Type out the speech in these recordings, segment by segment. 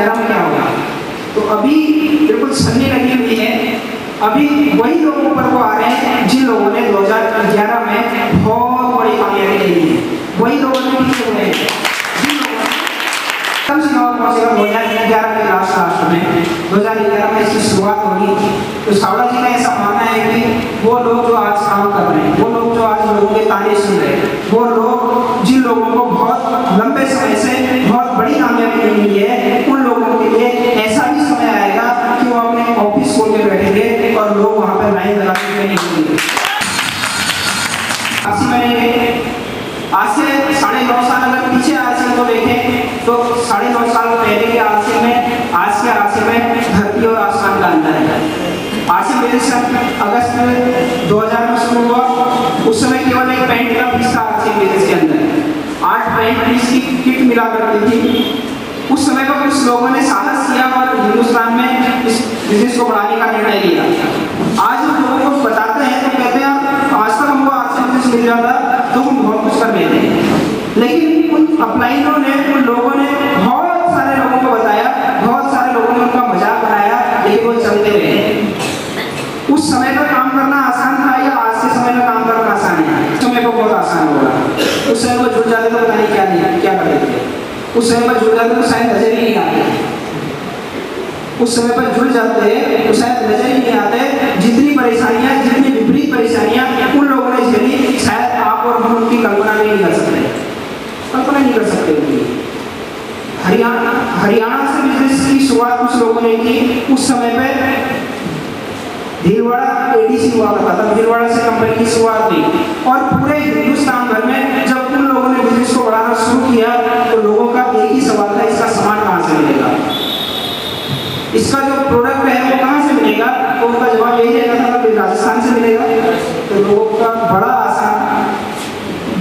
2011 में क्या होगा। तो अभी बिल्कुल छलनी लगी हुई है, अभी वही लोग ऊपर को आ रहे हैं जिन लोगों ने 2011 में बहुत बड़ी कामयाबी ली है, वही लोगों ने पीछे हुए हैं जिन लोगों ने कम से कम पहुंचेगा 2011 के लास्ट में, 2011 में इसकी शुरुआत होगी। तो सावड़ा जी का ऐसा मानना है कि वो लोग जो आज काम कर रहे हैं, वो लोग जो आज लोगों के ताने सुन रहे हैं, वो लोग जिन लोगों को बहुत लंबे समय से बहुत बड़ी कामयाबी मिली है, उन लोगों के लिए ऐसा भी समय आएगा कि वो अपने ऑफिस खोल के बैठेंगे और लोग वहाँ पर लाइन लगा के नहीं होंगे। आज से 9.5 साल अगर पीछे आरसी को देखें तो 9.5 साल पहले के आरसी में आज के आरसी में धरती और आसमान का अंतर है। आरसी मेडिसन अगस्त 2000 में शुरू हुआ, उस समय केवल एक पैंट का पीस था आरसी मेडिसन के अंदर, 8 पैंट पीस की किट मिला करती थी। उस समय पर कुछ लोगों ने साहस किया और हिंदुस्तान में इस बिजनेस को बढ़ाने का निर्णय लिया। आज हम लोगों को बताते हैं तो कहते हैं आज तक हमको आरसी बिजनेस मिल जाता तो हम बहुत कुछ कर लेते हैं, लेकिन उन अपलाइनों ने, उन लोगों ने बहुत सारे लोगों को बताया, बहुत सारे लोगों ने उनका मजाक बनाया, लेकिन वो चलते रहे। उस समय पर काम करना आसान था या आज के समय में काम करना आसान है? उस समय पर बहुत आसान होगा। उस समय पर जुड़ जाते तो पता नहीं क्या कर रहे थे, उस समय पर जुड़ जाते तो शायद नजर ही नहीं आते, उस समय पर जुड़ जाते तो शायद नजर ही नहीं आते। जितनी परेशानियां, जितनी विपरीत परेशानियां उन लोगों ने झेली, शायद आप और हम उनकी कल्पना नहीं कर सकते, कल्पना नहीं कर सकते उनकी। हरियाणा से बिजनेस की शुरुआत कुछ लोगों ने की। उस समय पे भीलवाड़ा एडीसी हुआ करता था, भीलवाड़ा से कंपनी की शुरुआत हुई और पूरे हिंदुस्तान भर में जब उन लोगों ने बिजनेस को बढ़ाना शुरू किया तो लोगों का एक ही सवाल था, इसका सामान कहाँ से मिलेगा, इसका जो प्रोडक्ट है वो कहाँ से मिलेगा। तो उनका जवाब यही रहता था कि राजस्थान से मिलेगा। तो लोगों का बड़ा आसान,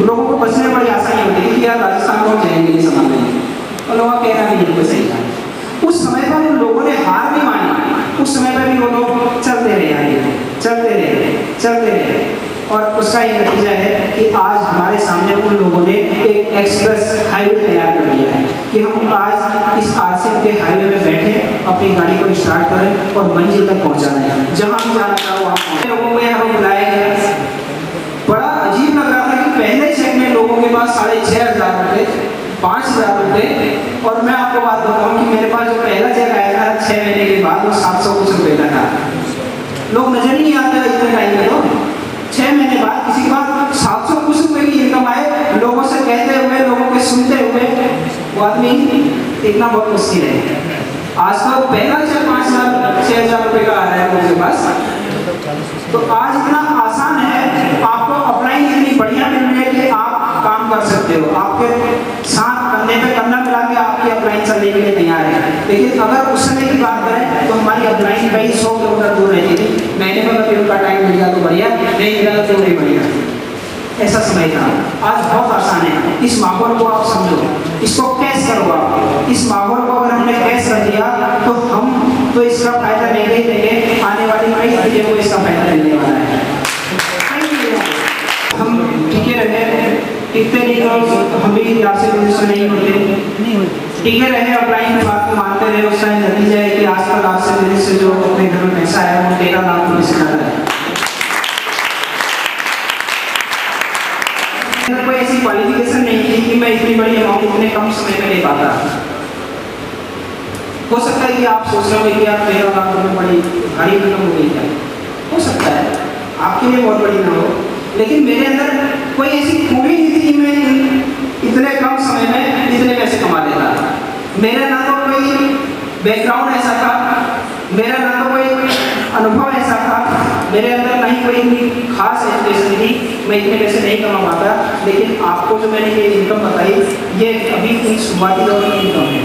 लोगों को बचने में बड़ी आसानी होती है कि यार राजस्थान को जाएंगे नहीं सामान लेंगे, और लोगों का कहना भी बिल्कुल सही था। उस समय पर उन लोगों ने हार नहीं मानी, उस समय पर भी वो लोग चलते रहे और उसका ये नतीजा है कि आज हमारे सामने उन लोगों ने एक एक्सप्रेस हाईवे तैयार कर दिया है कि हम आज इस आरसी के हाईवे में बैठे अपनी गाड़ी को स्टार्ट करें और मंजिल तक पहुंचाना है, जहां हम जाना चाहो वहां। लोगों को यहाँ बुलाया गया, बड़ा अजीब लग रहा था कि पहले चेक में लोगों के पास 6,500 रुपये, 5,000 रुपये, और मैं आपको बात बताऊँ कि मेरे पास जो पहला चेक आया था 6 महीने के बाद वो 700 कुछ रुपये का था। लोग नजर ही नहीं आते इतने टाइम में, तो 6 महीने बाद किसी के पास 700 कुछ रुपये की इनकम आए, लोगों से कहते हुए, लोगों के सुनते हुए, वो आदमी इतना बहुत मुश्किल है। आज तो पहला चेक 5,000 6,000 रुपये का आ रहा है लोगों के पास। तो आज इतना आसान है, आपको अपलाइन इतनी बढ़िया मिल रही है कि आप काम कर सकते हो, आपके साथ कंधे पे कंधा मिला के आपकी अपलाइन चलने के लिए तैयार है। लेकिन अगर उस समय की बात करें तो हमारी अपलाइन कई 100 किलोमीटर दूर रहती थी। महीने में कभी उनका टाइम मिल गया तो बढ़िया, नहीं मिला तो नहीं बढ़िया, ऐसा समय था। आज बहुत आसान है, इस माहौल को आप समझो, इसको कैश करो आप। इस माहौल को अगर हमने कैश कर दिया तो हम तो इसका फायदा लेंगे ही लेंगे, आने वाली कई पीढ़ियों को इसका फायदा मिलने वाला है। हम टिके रहे, टिकते नहीं तो हम भी आपसे बिजनेस नहीं होते, टिके रहे, अपलाइन की बात को मानते रहे। उसका नतीजा है कि आजकल आपसे बिजनेस से जो अपने घर में पैसा है वो 13 लाख रुपये से ज़्यादा है। कोई ऐसी क्वालिफिकेशन नहीं थी कि मैं इतनी बड़ी अमाउंट इतने कम समय में ले पाता। हो सकता है कि आप सोच रहे हो कि यार 13 लाख रुपये बड़ी भारी रकम हो गई है, हो सकता है आपके लिए बहुत बड़ी ना हो, लेकिन मेरे अंदर कोई ऐसी खूबी नहीं थी कि मैं इतने कम समय में इतने पैसे कमा लेता। मेरा ना तो कोई बैकग्राउंड ऐसा था, मेरा ना तो कोई अनुभव ऐसा था, मेरे अंदर ना ही कोई खास एजुकेशन थी, मैं इतने पैसे नहीं कमा पाता। लेकिन आपको जो मैंने ये इनकम बताई, ये अभी कोई शुरुआती दौर की इनकम है।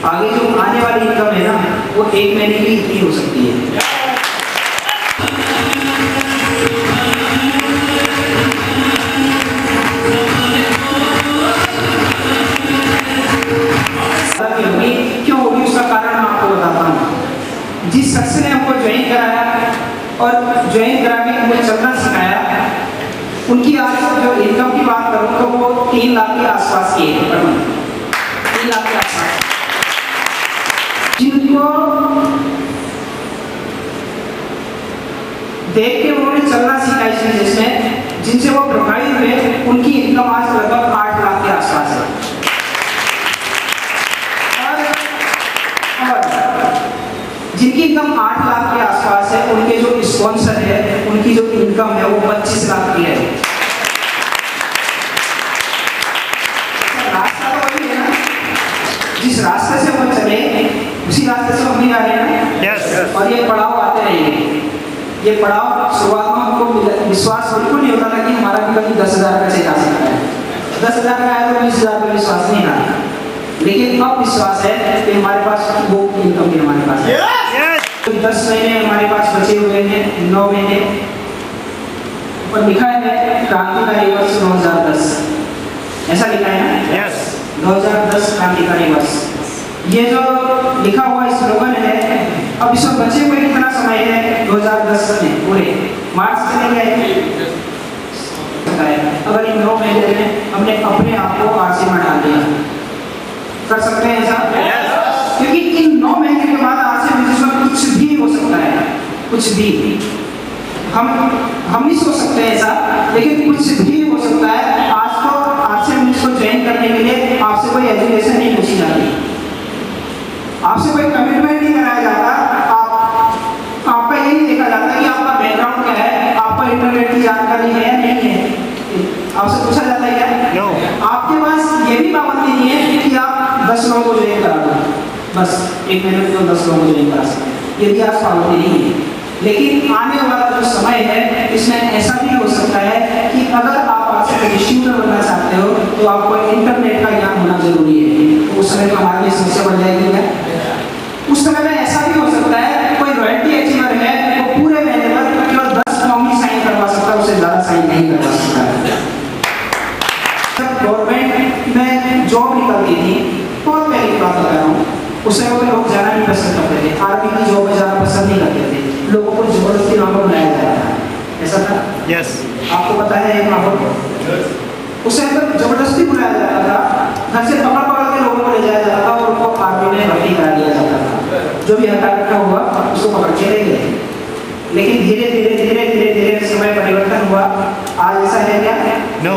आगे जो आने वाली इनकम है ना, वो 1 महीने की इतनी हो सकती है। क्यों होगी उसका कारण मैं आपको बताता हूँ। जिस शख्स ने हमको ज्वाइन कराया और ज्वाइन करा के हमको चलना सिखाया, उनकी आज जो इनकम की बात करूँ तो वो 3 लाख के आसपास की है, 3 लाख के आसपास। देख के उन्होंने चलना सीखा इस बिजनेस में, जिनसे वो प्रभावित हुए। उनकी इनकम आज लगभग 8 लाख के आसपास है। और जिनकी इनकम 8 लाख के आसपास है, उनके जो स्पॉन्सर है, उनकी जो इनकम है वो 25 लाख की है। रास्ता तो वही है ना, जिस रास्ते से वो चले उसी रास्ते से हम भी आ रहे हैं ना। Yes. और ये पड़ाव आते रहेंगे। ये पड़ाव शुरुआत में हमको विश्वास बिल्कुल नहीं होता था कि हमारा भी कभी 10,000 का चेक आ सकता है। 10,000 का आया तो 20,000 का विश्वास नहीं था, लेकिन अब विश्वास है कि हमारे पास वो इनकम भी हमारे पास है। तो 10 महीने हमारे पास बचे हुए हैं, 9 महीने, और लिखा है क्रांतिकारी वर्ष 2010, ऐसा लिखा है ना। Yes. 2010 क्रांतिकारी वर्ष, ये जो लिखा हुआ स्लोगन है। अब इसमें बचे हुए कितना समय है? 2010 में पूरे मार्च चले गए। अगर इन 9 महीने में हमने अपने आप को आरसी में डाल दिया, कर सकते हैं ऐसा? क्योंकि इन 9 महीने के बाद आरसी में कुछ भी हो सकता है, कुछ भी। हम नहीं सोच सकते ऐसा, लेकिन कुछ भी हो सकता है। आज तो आरसी को ज्वाइन करने के लिए आपसे कोई एजुकेशन नहीं पूछी जाती, आपसे कोई कमिटमेंट नहीं कराया जाता, आपका ये नहीं देखा जाता कि आपका बैकग्राउंड क्या है, आपको इंटरनेट की जानकारी है या नहीं है। आपसे पूछा जाता है क्या? No. आपके पास ये भी पाबंदी नहीं है कि आप 10 लोगों को ज्वाइन करा दो, बस 1 महीने में 10 लोगों को ज्वाइन करा सकते हैं, ये भी आज पाबंदी नहीं है। लेकिन आने वाला जो समय है, इसमें ऐसा भी हो सकता है कि अगर आप आज से डिस्ट्रीब्यूटर बनना चाहते हो तो आपको इंटरनेट का ज्ञान होना जरूरी है। तो उस समय तो हमारे लिए समस्या बढ़ जाएगी क्या? उस समय में ऐसा भी हो सकता है कोई रॉयल्टी अचीवर है, वो पूरे महीने में केवल 10 फॉर्म ही साइन करवा सकता है, उससे ज़्यादा साइन नहीं करवा सकता है। जब गवर्नमेंट में जॉब निकलती थी, बहुत पहले की बात बता रहा हूँ, उस समय में लोग जाना नहीं पसंद करते थे, आर्मी की जॉब में जाना पसंद नहीं करते थे, लोगों को जबरदस्ती वहाँ पर बुलाया जाता था, ऐसा था? Yes. आपको पता है एक माहौल? उस समय पर जबरदस्ती बुलाया जाता था, घर से पकड़ पकड़ के लोगों को ले जाया जाता था और उनको आर्मी में भर्ती करा दिया जाता था। जो भी हटा कट्टा हुआ उसको पकड़ के ले गए। लेकिन धीरे धीरे धीरे धीरे धीरे समय परिवर्तन हुआ। आज ऐसा है क्या? No.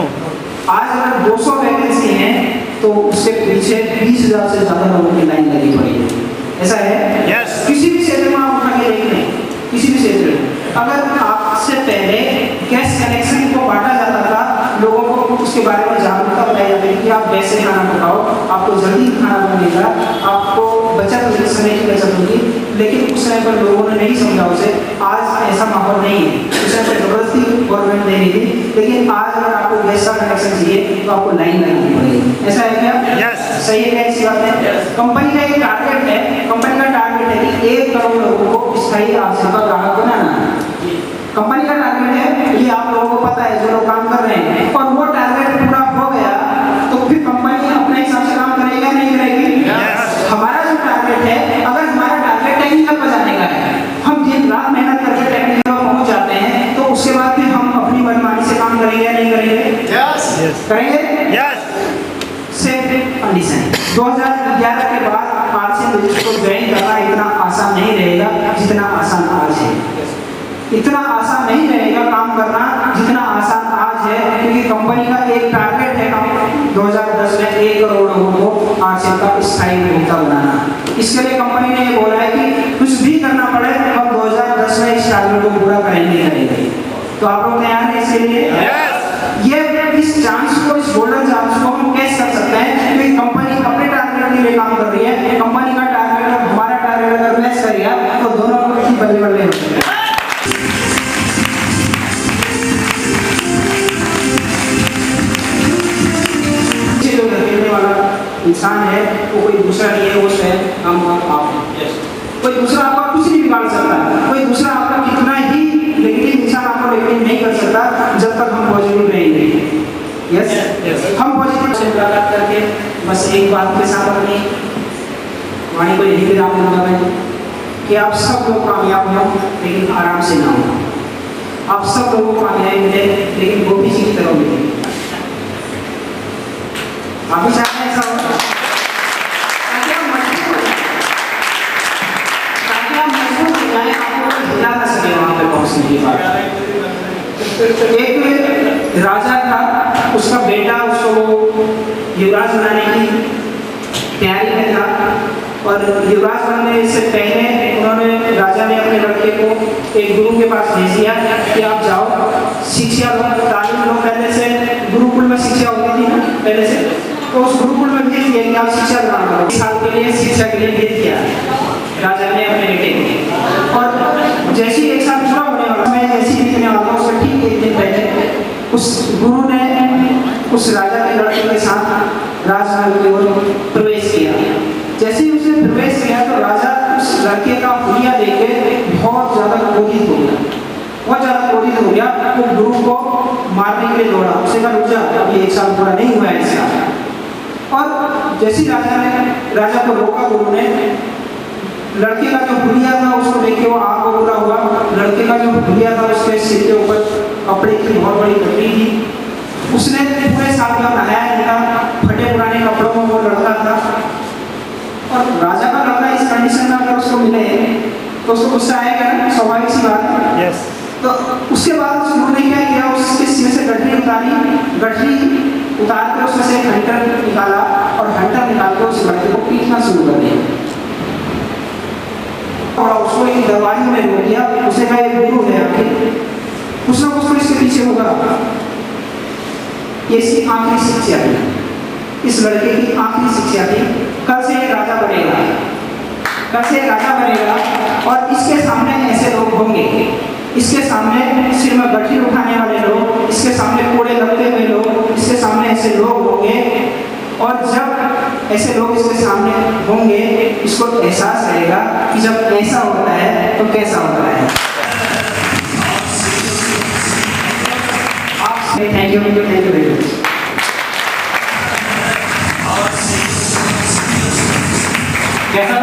आज अगर 200 वैकेंसी हैं तो उसके पीछे 20,000 से ज़्यादा लोगों की लाइन लगी पड़ी है, ऐसा है? Yes. किसी भी क्षेत्र में आप उठा के देखें, किसी भी क्षेत्र में अगर आपसे पहले गैस कनेक्शन को बांटा जाता था, लोगों को उसके बारे में जागरूकता बताई जाती थी कि आप गैस से खाना पकाओ, आपको जल्दी खाना बनेगा, आपको बचत होगी, समय की बचत होगी, लेकिन उस समय पर लोगों ने नहीं समझा उसे। आज ऐसा माहौल नहीं है, उस समय पर जबरदस्ती गवर्नमेंट दे रही थी, लेकिन आज अगर आपको गैस का कनेक्शन चाहिए तो आपको लाइन लगानी पड़ेगी, ऐसा है क्या? Yes. सही है क्या? ऐसी बात है। कंपनी का एक टारगेट है, कंपनी का टारगेट है कि 1 करोड़ लोगों को स्थायी आरसी का ग्राहक बनाना है। कंपनी का टारगेट है, ये आप लोगों को पता है जो लोग काम कर रहे हैं, और वो टारगेट पूरा हो गया तो फिर कंपनी अपने हिसाब से काम करेगी या नहीं करेगी? Yes. हमारा जो टारगेट है, अगर हमारा टारगेट टेक्निकल पर जाने का है, हम दिन रात मेहनत करके टेक्निकल पर पहुंच जाते हैं, तो उसके बाद फिर हम अपनी मनमानी से काम करेंगे या नहीं करेंगे? Yes. Yes. करेंगे? Yes. सेम कंडीशन 2011 के बाद आरसी बिजनेस को ज्वाइन करना इतना आसान नहीं रहेगा जितना आसान आज है। इतना आसान नहीं रहेगा काम करना जितना आसान आज है, क्योंकि कंपनी का एक टारगेट है 2010 में 1 करोड़ लोगों को आरसी का स्थायी उपभोक्ता बनाना। इसके लिए कंपनी ने ये बोला है कि कुछ भी करना पड़े, हम 2010 में इस टारगेट को पूरा करेंगे। तो आप लोग तैयार हैं इसके लिए? ये इस चांस को, इस गोल्डन चांस को हम कैसे कर सकते हैं? क्योंकि कंपनी अपने टारगेट के लिए काम कर रही है, कंपनी का टारगेट और हमारा टारगेट अगर मैच करेगा तो दोनों को ही बल्ले बल्ले होते हैं। जो खरीदने वाला इंसान है वो कोई दूसरा नहीं है, वो शायद हम आप हैं। कोई दूसरा आपका कुछ नहीं बिगाड़ सकता, कोई दूसरा आपका कितना ही नेगेटिव इंसान आपको नेगेटिव नहीं कर सकता जब तक हम पॉजिटिव रहेंगे। यस, हम पॉजिटिव से मुलाकात करके बस एक बात के साथ अपनी वाणी को यही विराम दूंगा मैं कि आप सब लोग कामयाब हो, लेकिन आराम से ना हो। आप सब लोगों को कामयाबी मिले, लेकिन गोपी जी की तरह मिले। आप भी चाहते हैं ऐसा हो ताकि आप मजबूत हो जाए, आपको हिला ना सके वहाँ पे पहुँचने के बाद। एक राजा था, उसका बेटा उसको युवराज बनाने की तैयारी में था, और युवराज बनने से पहले उन्होंने राजा ने अपने लड़के को एक गुरु के पास भेज दिया कि आप जाओ शिक्षा लो, तालीम लो। पहले से गुरुकुल में शिक्षा होती थी ना पहले से, तो उस गुरुकुल में भेज दिया कि आप शिक्षा ग्रहण करो। 1 साल के लिए शिक्षा के लिए भेज दिया राजा ने अपने बेटे को। और जैसे ही 1 साल पूरा होने वाला, मैं जैसी लिखने वाला हूँ उससे ठीक 1 दिन पहले उस गुरु ने उस राजा के लड़के के साथ राजमहल की ओर प्रवेश किया। जैसे ही उसने प्रवेश किया तो राजा उस लड़के का हुलिया देख के बहुत ज्यादा क्रोधित हो गया, बहुत ज्यादा क्रोधित हो गया। वो गुरु को मारने के लिए दौड़ा, उससे कहा रुक जा, अभी 1 साल पूरा नहीं हुआ है इसका। और जैसे राजा को रोका गुरु ने, लड़के का जो हुलिया था उसको देख के वो आग को पूरा हुआ। लड़के का जो हुलिया था उसके सिर के ऊपर कपड़े की बहुत बड़ी गड्डी थी। उसने पूरे साल का नहाया नहीं था, फटे पुराने कपड़ों में वो लड़का था। और राजा का लड़का इस कंडीशन में अगर उसको मिले तो उसको गुस्सा आएगा ना, स्वाभाविक सी बात है। यस। तो उसके बाद उस गुरु ने क्या किया, उसके सिर से गठरी उतारी, गठरी उतार कर उसमें से हंटर निकाला और हंटर निकाल कर उस लड़के को पीटना शुरू कर दिया और उसको एक दरवाजे में रोक दिया। उसे कहा ये गुरु है आपके, कुछ ना कुछ तो इसके पीछे होगा। ये इसकी आखिरी शिक्षा थी, इस लड़के की आखिरी शिक्षा थी। कल से ये राजा बनेगा, कल से ये राजा बनेगा और इसके सामने ऐसे लोग होंगे, इसके सामने सिर में गठरी उठाने वाले लोग, इसके सामने कोड़े लगते हुए लोग, इसके सामने ऐसे लोग होंगे। और जब ऐसे लोग इसके सामने होंगे, इसको एहसास रहेगा कि जब ऐसा होता है तो कैसा होता है। Thank you very much. कैसा